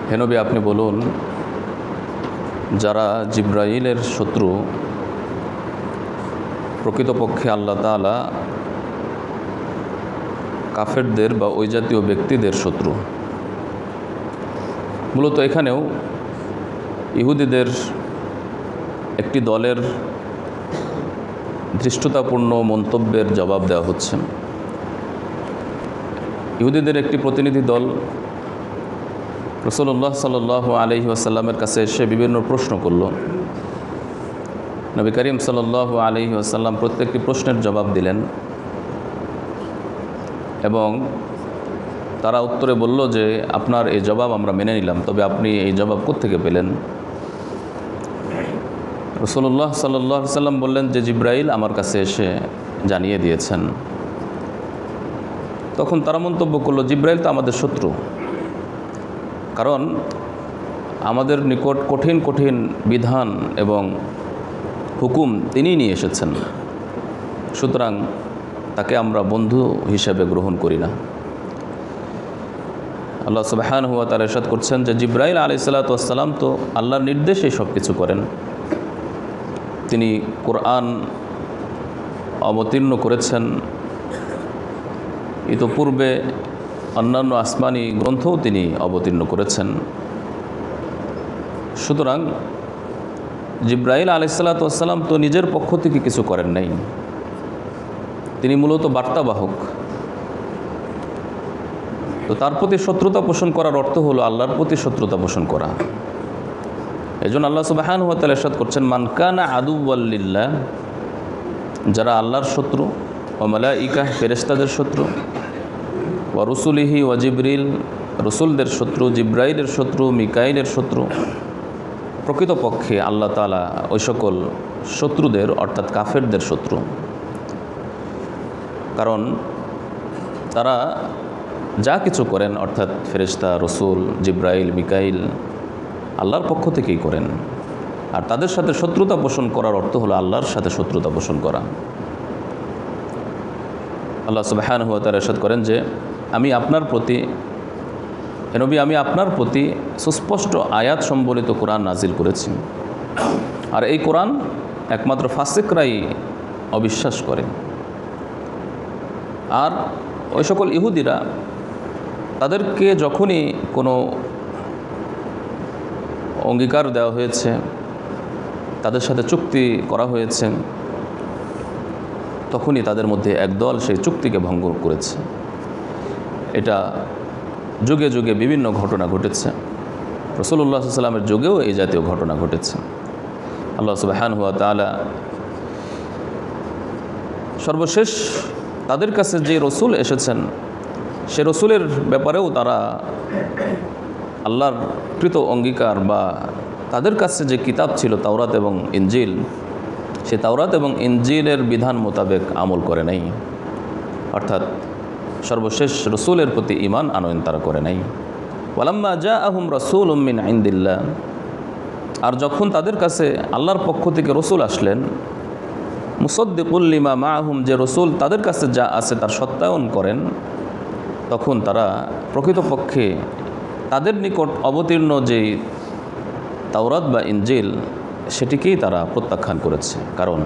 হে নবী, আপনি বলুন, যারা জিব্রাইলের শত্রু প্রকৃতপক্ষে আল্লাহ তাআলা কাফেরদের বা ওই জাতীয় ব্যক্তিদের শত্রু। মূলত এখানেও ইহুদিদের একটি দলের ধৃষ্টতাপূর্ণ মন্তব্যের জবাব দেওয়া হচ্ছে। ইহুদিদের একটি প্রতিনিধি দল রাসূলুল্লাহ সাল্লাল্লাহু আলাইহি ওয়াসাল্লামের কাছে এসে বিভিন্ন প্রশ্ন করল। নবী করিম সাল্লাল্লাহু আলাইহি ওয়াসাল্লাম প্রত্যেকটি প্রশ্নের জবাব দিলেন এবং তারা উত্তরে বলল যে আপনার এই জবাব আমরা মেনে নিলাম, তবে আপনি এই জবাব কোত্থেকে পেলেন? রাসূলুল্লাহ সাল্লাল্লাহু আলাইহি ওয়াসাল্লাম বললেন যে জিব্রাইল আমার কাছে এসে জানিয়ে দিয়েছেন। তখন তারা মন্তব্য করলো, জিব্রাইল তো আমাদের শত্রু, কারণ আমাদের নিকট কঠিন কঠিন বিধান এবং হুকুম তিনিই নিয়ে এসেছেন, সুতরাং তাকে আমরা বন্ধু হিসেবে গ্রহণ করি না। আল্লাহ সুবহানাহু ওয়া তাআলা ইরশাদ করছেন যে জিব্রাইল আলাইহিস সালাতু ওয়াস সালাম তো আল্লাহর নির্দেশেই সব কিছু করেন। তিনি কোরআন অবতীর্ণ করেছেন, ইতোপূর্বে অন্যান্য আসমানি গ্রন্থও তিনি অবতীর্ণ করেছেন। সুতরাং জিব্রাইল আলাইহিস সালাতু ওয়াস সালাম তো নিজের পক্ষ থেকে কিছু করেন নাই, তিনি মূলত বার্তাবাহক। তো তার প্রতি শত্রুতা পোষণ করার অর্থ হলো আল্লাহর প্রতি শত্রুতা পোষণ করা। এজন্য আল্লাহ সুবহানাহু ওয়া তাআলা ইরশাদ করছেন, মান কানা আদুওয়াল লিল্লাহ, যারা আল্লাহর শত্রু, ওয়া মালাইকা ফেরেশতাদের শত্রু, ওয়া রুসুলিহি ওয়া জিবরিল রসুলদের শত্রু, জিব্রাইলের শত্রু, মিকাইলের শত্রু, প্রকৃতপক্ষে আল্লাহ তাআলা ওই সকল শত্রুদের অর্থাৎ কাফেরদের শত্রু। কারণ তারা যা কিছু করেন অর্থাৎ ফেরেশতা, রসুল, জিব্রাইল, মিকাইল আল্লাহর পক্ষ থেকেই করেন, আর তাদের সাথে শত্রুতা পোষণ করার অর্থ হলো আল্লাহর সাথে শত্রুতা পোষণ করা। আল্লাহ সুবহানাহু ওয়া তাআলা ইরশাদ করেন যে আমি আপনার প্রতি, হে নবী, আমি আপনার প্রতি সুস্পষ্ট আয়াত সম্বলিত কোরআন নাজিল করেছি, আর এই কোরআন একমাত্র ফাসিকরাই অবিশ্বাস করে। আর ওই সকল ইহুদিরা তাদেরকে যখনই কোনো অঙ্গীকার দেওয়া হয়েছে, তাদের সাথে চুক্তি করা হয়েছে, তখনই তাদের মধ্যে একদল সেই চুক্তিকে ভঙ্গ করেছে। এটা যুগে যুগে বিভিন্ন ঘটনা ঘটেছে। রাসূলুল্লাহ সাল্লাল্লাহু আলাইহি ওয়াসাল্লামের যুগেও এই জাতীয় ঘটনা ঘটেছে। আল্লাহ সুবহানাহু ওয়া তাআলা সর্বশেষ তাদের কাছে যে রসুল এসেছেন সে রসুলের ব্যাপারেও তারা আল্লাহর কৃত অঙ্গীকার বা তাদের কাছে যে কিতাব ছিল তাওরাত এবং ইনজিল, সে তাওরাত এবং ইনজিলের বিধান মোতাবেক আমল করে নাই, অর্থাৎ সর্বশেষ রসুলের প্রতি ঈমান আনয়ন তারা করে নাই। ওয়ালাম্মা জাআহুম রাসূলুম মিন ইনদিল্লাহ, আর যখন তাদের কাছে আল্লাহর পক্ষ থেকে রসুল আসলেন, মুসাদ্দিকুল লিমা মাআহুম, যে রসুল তাদের কাছে যা আছে তার সত্যায়ন করেন, তখন তারা প্রকৃতপক্ষে তাদের নিকট অবতীর্ণ যেই তাওরাত বা ইনজিল সেটিকেই তারা প্রত্যাখ্যান করেছে। কারণ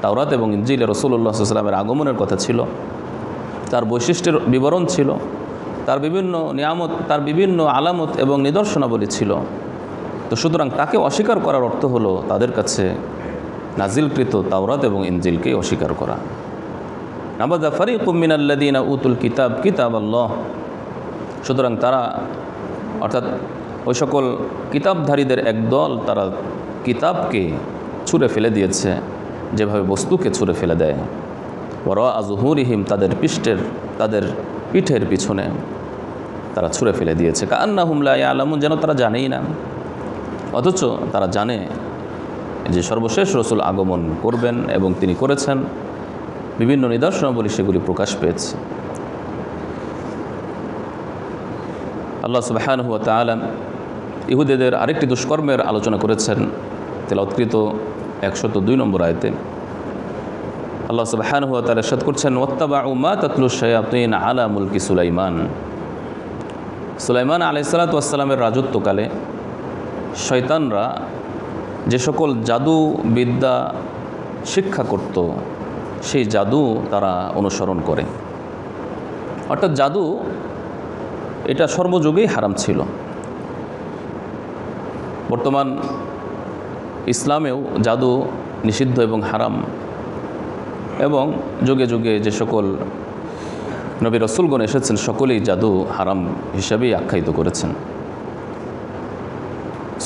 তাওরাত এবং ইনজিলে রাসূলুল্লাহ সাল্লাল্লাহু আলাইহি ওয়াসাল্লামের আগমনের কথা ছিল, তার বৈশিষ্ট্যের বিবরণ ছিল, তার বিভিন্ন নিয়ামত, তার বিভিন্ন আলামত এবং নিদর্শনাবলী ছিল। তো সুতরাং তাকে অস্বীকার করার অর্থ হলো তাদের কাছে নাজিলকৃত তাওরাত এবং ইনজিলকে অস্বীকার করা। নাবাযা ফারিকুম মিনাল্লাযীনা উতুল কিতাব কিতাবাল্লাহ, সুতরাং তারা অর্থাৎ ওই সকল কিতাবধারীদের একদল তারা কিতাবকে ছুঁড়ে ফেলে দিয়েছে যেভাবে বস্তুকে ছুঁড়ে ফেলে দেয়। ওয়ারাআ যুহুরিহিম, তাদের পিঠের পিছনে তারা ছুঁড়ে ফেলে দিয়েছে। কাআন্নাহুম লা ইয়ালামুন, যেন তারা জানেই না, অথচ তারা জানে যে সর্বশেষ রসুল আগমন করবেন এবং তিনি করেছেন, বিভিন্ন নিদর্শনাবলী সেগুলি প্রকাশ পেয়েছে। আল্লাহ সুবহানাহু ওয়া তাআলা ইহুদিদের আরেকটি দুষ্কর্মের আলোচনা করেছেন তেলাওয়াতকৃত 102 নম্বর আয়াতে। আল্লাহ সুবহানাহু ওয়া তাআলা ইরশাদ করছেন, ওয়াত্তাবাউ মা তাতলু শায়াতিন আলা মুলকি সুলাইমান, সুলাইমান আলাইহিসসালাতু ওয়াসসালামের রাজত্বকালে শয়তানরা যে সকল জাদু বিদ্যা শিক্ষা করত, সেই জাদু তারা অনুসরণ করে। অর্থাৎ জাদু এটা সর্বযুগেই হারাম ছিল। বর্তমান ইসলামেও জাদু নিষিদ্ধ এবং হারাম, এবং যুগে যুগে যে সকল নবী রাসূলগণ এসেছেন সকলেই জাদু হারাম হিসাবেই আখ্যায়িত করেছেন।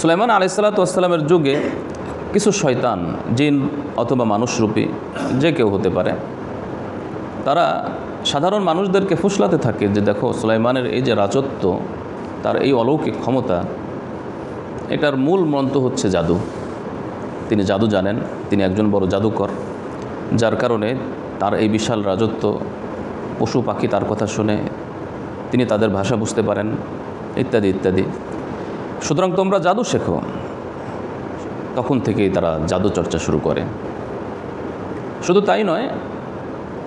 সুলাইমান আলাইহিসসালাতু ওয়াসসালামের যুগে কিছু শয়তান, জিন অথবা মানুষরূপী যে কেউ হতে পারে, তারা সাধারণ মানুষদেরকে ফুসলাতে থাকে যে দেখো সুলাইমানের এই যে রাজত্ব, তার এই অলৌকিক ক্ষমতা, এটার মূল মন্ত্র হচ্ছে জাদু। তিনি জাদু জানেন, তিনি একজন বড় জাদুকর, যার কারণে তার এই বিশাল রাজত্ব, পশু পাখি তার কথা শুনে, তিনি তাদের ভাষা বুঝতে পারেন, ইত্যাদি ইত্যাদি। সুতরাং তোমরা জাদু শেখো। তখন থেকেই তারা জাদু চর্চা শুরু করে। শুধু তাই নয়,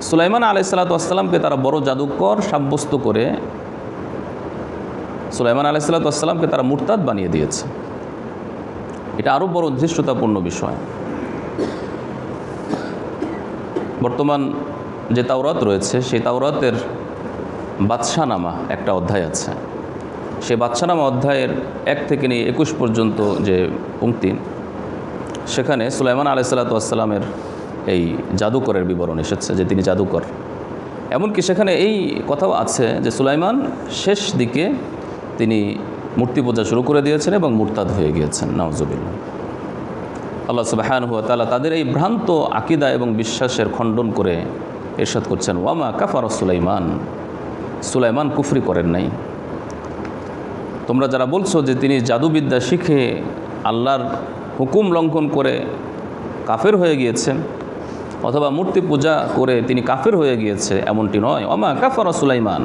সুলাইমান আলাইহিসসালাতু ওয়াসসালামকে তারা বড় জাদুকর সাব্যস্ত করে সুলাইমান আলাইহিসসালাতু ওয়াসসালামকে তারা মুরতাদ বানিয়ে দিয়েছে। এটা আরও বড় ধৃষ্টতাপূর্ণ বিষয়। বর্তমান যে তাওরাত রয়েছে, সেই তাওরাতের বাদশাহনামা একটা অধ্যায় আছে। সেই বাদশাহনামা অধ্যায়ের 1 থেকে নিয়ে 21 পর্যন্ত যে পংক্তি, সেখানে সুলাইমান আলাইহিসসালাতু ওয়াসসালামের এই জাদুকরের বিবরণ এসেছে যে তিনি জাদুকর। এমনকি সেখানে এই কথাও আছে যে সুলাইমান শেষ দিকে তিনি মূর্তি পূজা শুরু করে দিয়েছেন এবং মুরতাদ হয়ে গিয়েছেন। নাউজুবিল্লাহ। আল্লাহ সুবহানাহু ওয়া তাআলা তাদের এই ভ্রান্ত আকীদা এবং বিশ্বাসের খণ্ডন করে ইরশাদ করছেন, ওয়ামা কাফারা সুলাইমান, সুলাইমান কুফরি করেন নাই। তোমরা যারা বলছো যে তিনি জাদুবিদ্যা শিখে আল্লাহর হুকুম লঙ্ঘন করে কাফের হয়ে গিয়েছেন, অথবা মূর্তি পূজা করে তিনি কাফের হয়ে গিয়েছে, এমনটি নয়। ওমা কাফারা সুলাইমান,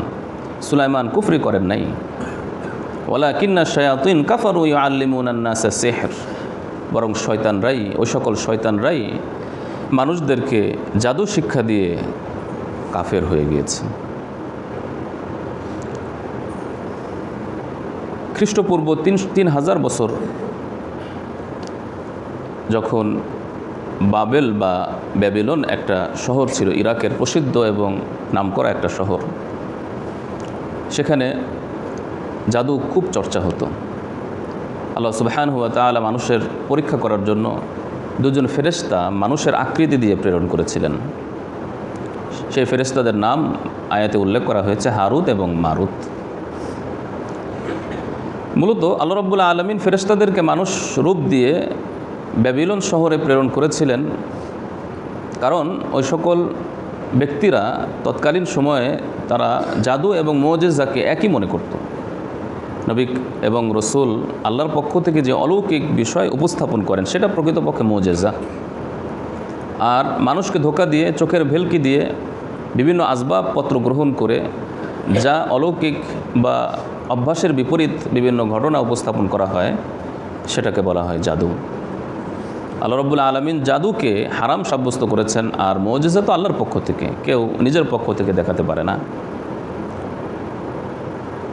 সুলাইমান কুফরি করেন নাই। ওয়ালাকিন্না শায়াতিন কাফারু ইউআল্লিমুনান নাসা সিহর, বরং শয়তানরাই, ওই সকল শয়তানরাই মানুষদেরকে জাদু শিক্ষা দিয়ে কাফের হয়ে গিয়েছে। খ্রিস্টপূর্ব 3000 বছর যখন বাবেল বা ব্যাবিলন একটা শহর ছিল, ইরাকের প্রসিদ্ধ এবং নামকরা একটা শহর, সেখানে জাদু খুব চর্চা হতো। আল্লাহ সুবহানাহু ওয়া তাআলা মানুষের পরীক্ষা করার জন্য 2 জন ফেরেশতা মানুষের আকৃতি দিয়ে প্রেরণ করেছিলেন। সেই ফেরেশতাদের নাম আয়াতে উল্লেখ করা হয়েছে, হারুত এবং মারুত। মূলত আল্লাহ রাব্বুল আলামিন ফেরেশতাদেরকে মানুষ রূপ দিয়ে ব্যাবিলন শহরে প্রেরণ করেছিলেন, কারণ ওই সকল ব্যক্তিরা তৎকালীন সময়ে তারা জাদু এবং মুজিজাকে একই মনে করত। নবী এবং রসুল আল্লাহর পক্ষ থেকে যে অলৌকিক বিষয় উপস্থাপন করেন, সেটা প্রকৃতপক্ষে মুজিজা। আর মানুষকে ধোঁকা দিয়ে, চোখের ভেলকি দিয়ে বিভিন্ন আসবাবপত্র গ্রহণ করে যা অলৌকিক বা অভ্যাসের বিপরীত বিভিন্ন ঘটনা উপস্থাপন করা হয়, সেটাকে বলা হয় জাদু। আল্লাহ রাব্বুল আলামিন জাদুকে হারাম সাব্যস্ত করেছেন। আর মুজিজা তো আল্লাহর পক্ষ থেকে, কেউ নিজের পক্ষ থেকে দেখাতে পারে না।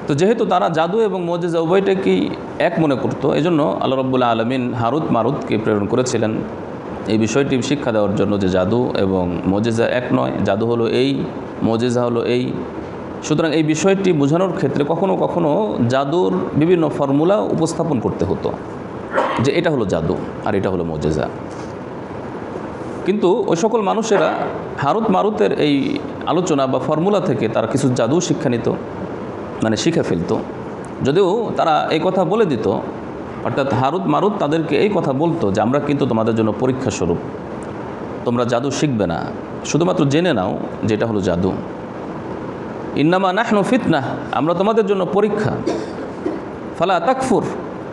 তো যেহেতু তারা জাদু এবং মুজিজা উভয়টাকেই এক মনে করত, এজন্য আল্লাহ রাব্বুল আলামিন হারুত মারুতকে প্রেরণ করেছিলেন এই বিষয়টি শিক্ষা দেওয়ার জন্য যে জাদু এবং মুজিজা এক নয়, জাদু হলো এই, মুজিজা হলো এই। সুতরাং এই বিষয়টি বোঝানোর ক্ষেত্রে কখনো কখনো জাদুর বিভিন্ন ফর্মুলা উপস্থাপন করতে হতো, যে এটা হলো জাদু আর এটা হলো মুজিজা। কিন্তু ওই সকল মানুষেরা হারুত মারুতের এই আলোচনা বা ফর্মুলা থেকে তারা কিছু জাদু শিক্ষা নিত, মানে শিখে ফেলতো। যদিও তারা এই কথা বলে দিত, অর্থাৎ হারুত মারুত তাদেরকে এই কথা বলতো যে আমরা কিন্তু তোমাদের জন্য পরীক্ষা স্বরূপ, তোমরা জাদু শিখবে না, শুধুমাত্র জেনে নাও যে এটা হলো জাদু। ইন্নামা নাহনু ফিতনাহ, আমরা তোমাদের জন্য পরীক্ষা। ফালা তাকফুর,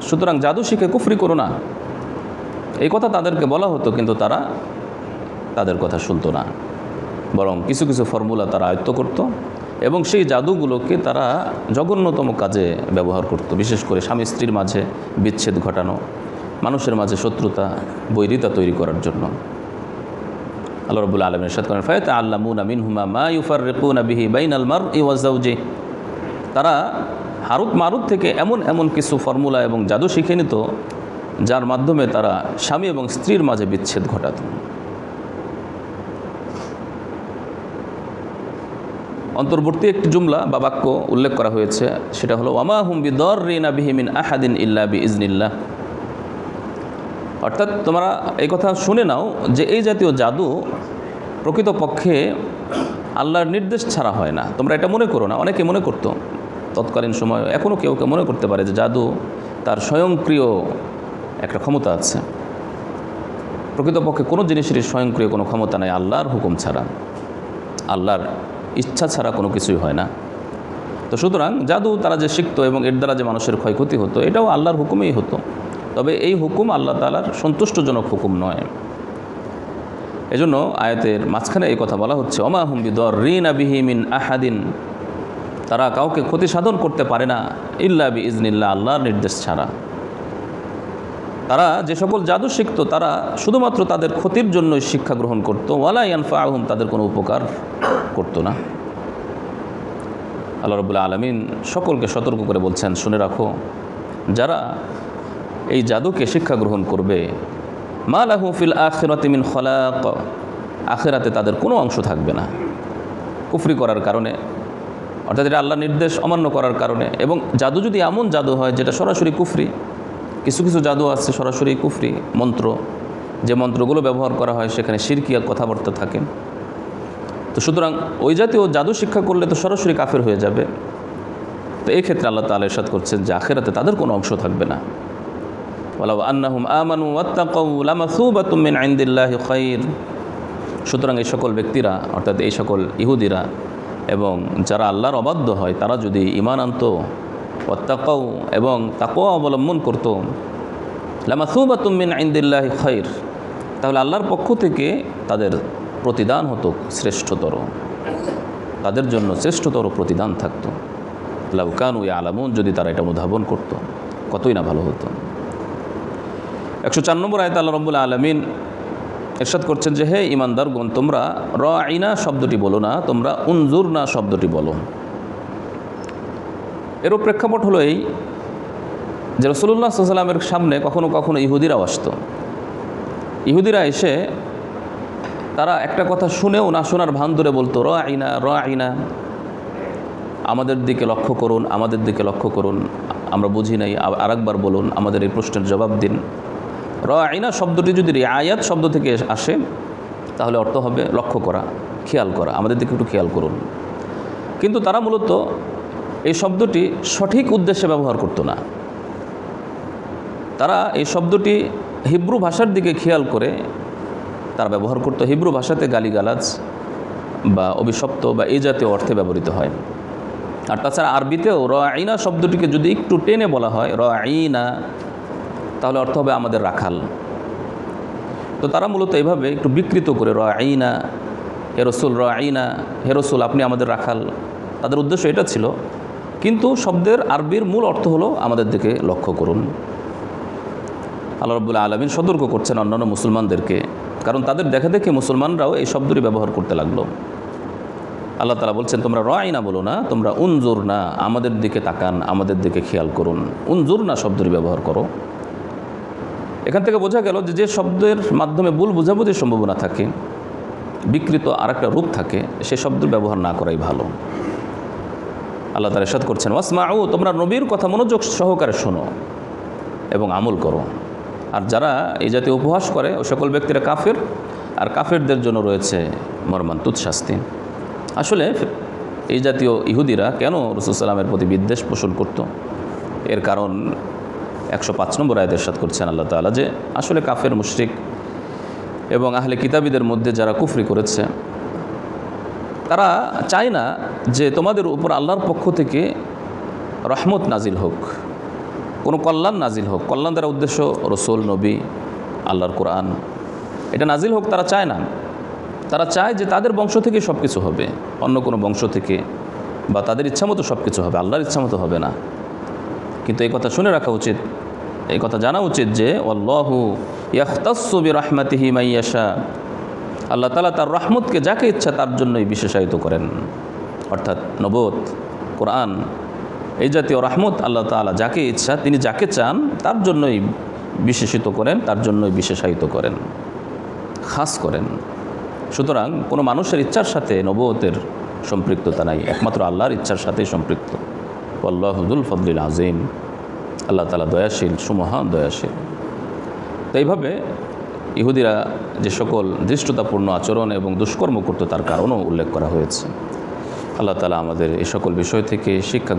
সুতরাং জাদু শিখে কুফরি করো না, এই কথা তাদেরকে বলা হতো। কিন্তু তারা তাদের কথা শুনতো না, বরং কিছু কিছু ফর্মুলা তারা আয়ত্ত করত এবং সেই জাদুগুলোকে তারা জঘন্যতম কাজে ব্যবহার করত। বিশেষ করে স্বামী স্ত্রীর মাঝে বিচ্ছেদ ঘটানো, মানুষের মাঝে শত্রুতা, বৈরিতা তৈরি করার জন্য। আল্লাহ রাব্বুল আলামিন ইরশাদ করেন, ফায়াতাআল্লামুনা মিনহুমা মা ইউফাররিকুনা বিহি বাইনাল মারই ওয়া যাওজিহি, তারা হারুত মারুত থেকে এমন এমন কিছু ফর্মুলা এবং জাদু শিখে নিত যার মাধ্যমে তারা স্বামী এবং স্ত্রীর মাঝে বিচ্ছেদ ঘটাত। অন্তর্বর্তী একটি জুমলা বা বাক্য উল্লেখ করা হয়েছে, সেটা হলো ওয়ামা হুম বিদররিনা বিহি মিন আহাদিন ইল্লা বিইজনিল্লাহ। অর্থাৎ তোমরা এই কথা শুনে নাও যে এই জাতীয় জাদু প্রকৃতপক্ষে আল্লাহর নির্দেশ ছাড়া হয় না। তোমরা এটা মনে করো না। অনেকে মনে করতো তৎকালীন সময়, এখনও কেউ কেউ মনে করতে পারে যে জাদু তার স্বয়ংক্রিয় একটা ক্ষমতা আছে। প্রকৃতপক্ষে কোনো জিনিসেরই স্বয়ংক্রিয় কোনো ক্ষমতা নাই আল্লাহর হুকুম ছাড়া, আল্লাহর ইচ্ছা ছাড়া কোনো কিছুই হয় না। তো সুতরাং জাদু তারা যে শিখতো এবং এর দ্বারা যে মানুষের ক্ষয়ক্ষতি হতো, এটাও আল্লাহর হুকুমেই হতো। তবে এই হুকুম আল্লাহ তাআলার সন্তুষ্টজনক হুকুম নয়। এজন্য আয়াতের মাঝখানে এই কথা বলা হচ্ছে ওমা হুম বিদররিনা বিহি মিন আহাদিন, তারা কাউকে ক্ষতি সাধন করতে পারে না ইল্লা বিইজনিল্লাহ, আল্লাহর নির্দেশ ছাড়া। তারা যে সকল জাদু শিখত তারা শুধুমাত্র তাদের ক্ষতির জন্যই শিক্ষা গ্রহণ করত, ওয়ালা ইয়ানফাউহুম, তাদের কোনো উপকার করত না। আল্লাহ রাব্বুল আলামিন সকলকে সতর্ক করে বলছেন, শুনে রাখো, যারা এই জাদুকে শিক্ষা গ্রহণ করবে মা লাহু ফিল আখিরাতি মিন খলাক, আখিরাতে তাদের কোনো অংশ থাকবে না কুফরি করার কারণে, অর্থাৎ এটা আল্লাহর নির্দেশ অমান্য করার কারণে। এবং জাদু যদি এমন জাদু হয় যেটা সরাসরি কুফরি, কিছু কিছু জাদু আছে সরাসরি কুফরি মন্ত্র, যে মন্ত্রগুলো ব্যবহার করা হয় সেখানে শিরকিয়া কথাবার্তা থাকে। তো সুতরাং ওই জাতীয় জাদু শিক্ষা করলে তো সরাসরি কাফের হয়ে যাবে। তো এই ক্ষেত্রে আল্লাহ তাআলা ইরশাদ করছেন যে আখিরাতে তাদের কোনো অংশ থাকবে না। ওয়ালাউ আন্নাহুম আমানু ওয়াত্তাকাউ লামাসুবাতুম মিন ইনদিল্লাহি খায়র। সুতরাং এই সকল ব্যক্তিরা, অর্থাৎ এই সকল ইহুদিরা এবং যারা আল্লাহর অবাধ্য হয়, তারা যদি ঈমান আনতো, ওয়াত্তাকাউ এবং তাকওয়া অবলম্বন করত, লামাসুবাতুম মিন ইনদিল্লাহি খায়র, তাহলে আল্লাহর পক্ষ থেকে তাদের প্রতিদান হতো শ্রেষ্ঠতর, তাদের জন্য শ্রেষ্ঠতর প্রতিদান থাকতো। লাউ কানু ইয়ালামুন, যদি তারা এটা অনুধাবন করত, কতই না ভালো হতো। 104 নম্বর আয়াতে আল্লাহ রাব্বুল আলামিন ইরশাদ করছেন যে হে ঈমানদারগণ, তোমরা রাঈনা শব্দটি বলো না, তোমরা উনজুরনা শব্দটি বলো। এরও প্রেক্ষাপট হলো এই যে রাসূলুল্লাহ সাল্লাল্লাহু আলাইহি ওয়াসাল্লামের সামনে কখনো কখনো ইহুদিরাও আসতো। ইহুদিরা এসে তারা একটা কথা শুনেও না শোনার ভান ধরে বলতো রাঈনা রাঈনা, আমাদের দিকে লক্ষ্য করুন, আমাদের দিকে লক্ষ্য করুন, আমরা বুঝি নাই, আরেকবার বলুন, আমাদের এই প্রশ্নের জবাব দিন। রাঈনা শব্দটি যদি রিআয়াত শব্দ থেকে আসে তাহলে অর্থ হবে লক্ষ্য করা, খেয়াল করা, আমাদের দিকে একটু খেয়াল করুন। কিন্তু তারা মূলত এই শব্দটি সঠিক উদ্দেশ্যে ব্যবহার করতো না। তারা এই শব্দটি হিব্রু ভাষার দিকে খেয়াল করে তারা ব্যবহার করতো। হিব্রু ভাষাতে গালিগালাজ বা অভিশপ্ত বা এই জাতীয় অর্থে ব্যবহৃত হয়। আর তাছাড়া আরবিতেও রাঈনা শব্দটিকে যদি একটু টেনে বলা হয় রাঈনা, তাহলে অর্থ হবে আমাদের রাখাল। তো তারা মূলত এইভাবে একটু বিকৃত করে রাঈনা হে রাসূল, রাঈনা হে রাসূল, আপনি আমাদের রাখাল, তাদের উদ্দেশ্য এটা ছিল। কিন্তু শব্দের আরবির মূল অর্থ হলো আমাদের দিকে লক্ষ্য করুন। আল্লাহ রাব্বুল আলামিন সতর্ক করছেন অন্যান্য মুসলমানদেরকে, কারণ তাদের দেখা দেখে মুসলমানরাও এই শব্দটি ব্যবহার করতে লাগলো। আল্লাহ তাআলা বলছেন তোমরা রাঈনা বলো না, তোমরা উনজুরনা, আমাদের দিকে তাকান, আমাদের দিকে খেয়াল করুন। উনজুরনা শব্দটি ব্যবহার করো। এখান থেকে বোঝা গেল যে যে শব্দের মাধ্যমে ভুল বোঝাবুঝির সম্ভাবনা থাকে, বিকৃত আরেকটা রূপ থাকে, সে শব্দের ব্যবহার না করাই ভালো। আল্লাহ তাআলা ইরশাদ করছেন ওয়াসমাউ, তোমরা নবীর কথা মনোযোগ সহকারে শোনো এবং আমল করো। আর যারা এই জাতীয় উপহাস করে ওই সকল ব্যক্তিরা কাফের, আর কাফেরদের জন্য রয়েছে মর্মান্তুদ শাস্তি। আসলে এই জাতীয় ইহুদিরা কেন রাসূল সাল্লাল্লাহু আলাইহি ওয়াসাল্লামের প্রতি বিদ্বেষ পোষণ করত, এর কারণ 105 নম্বর আয়াতে ইরশাদ করছেন আল্লাহ তাআলা যে আসলে কাফের, মুশরিক এবং আহলে কিতাবীদের মধ্যে যারা কুফরি করেছে তারা চায় না যে তোমাদের উপর আল্লাহর পক্ষ থেকে রহমত নাজিল হোক, কোনো কল্যাণ নাজিল হোক। কল্যাণ দ্বারা উদ্দেশ্য রসুল, নবী, আল্লাহর কোরআন, এটা নাজিল হোক তারা চায় না। তারা চায় যে তাদের বংশ থেকে সব কিছু হবে, অন্য কোনো বংশ থেকে বা তাদের ইচ্ছামতো সব কিছু হবে, আল্লাহর ইচ্ছামতো হবে না। কিন্তু এই কথা শুনে রাখা উচিত, এই কথা জানা উচিত যে আল্লাহু ইয়াখতাসসু বিরহমাতিহি মান ইয়াশা, আল্লাহ তাআলা তার রহমতকে যাকে ইচ্ছা তার জন্যই বিশেষায়িত করেন। অর্থাৎ নবুয়ত, কোরআন এই জাতীয় রহমত আল্লাহ তাআলা যাকে ইচ্ছা, তিনি যাকে চান তার জন্যই বিশেষিত করেন, তার জন্যই বিশেষায়িত করেন, খাস করেন। সুতরাং কোনো মানুষের ইচ্ছার সাথে নবুয়তের সম্পৃক্ততা নাই, একমাত্র আল্লাহর ইচ্ছার সাথেই সম্পৃক্ত। আল্লাহু যুল ফদলিল আযীম, আল্লাহ তাআলা দয়াশীল, সুমহান দয়াশীল। তো এইভাবে ইহুদিরা যে সকল ধৃষ্টতাপূর্ণ আচরণ এবং দুষ্কর্ম করত তার কারণও উল্লেখ করা হয়েছে। আল্লাহ তাআলা আমাদের এই সকল বিষয় থেকে শিক্ষা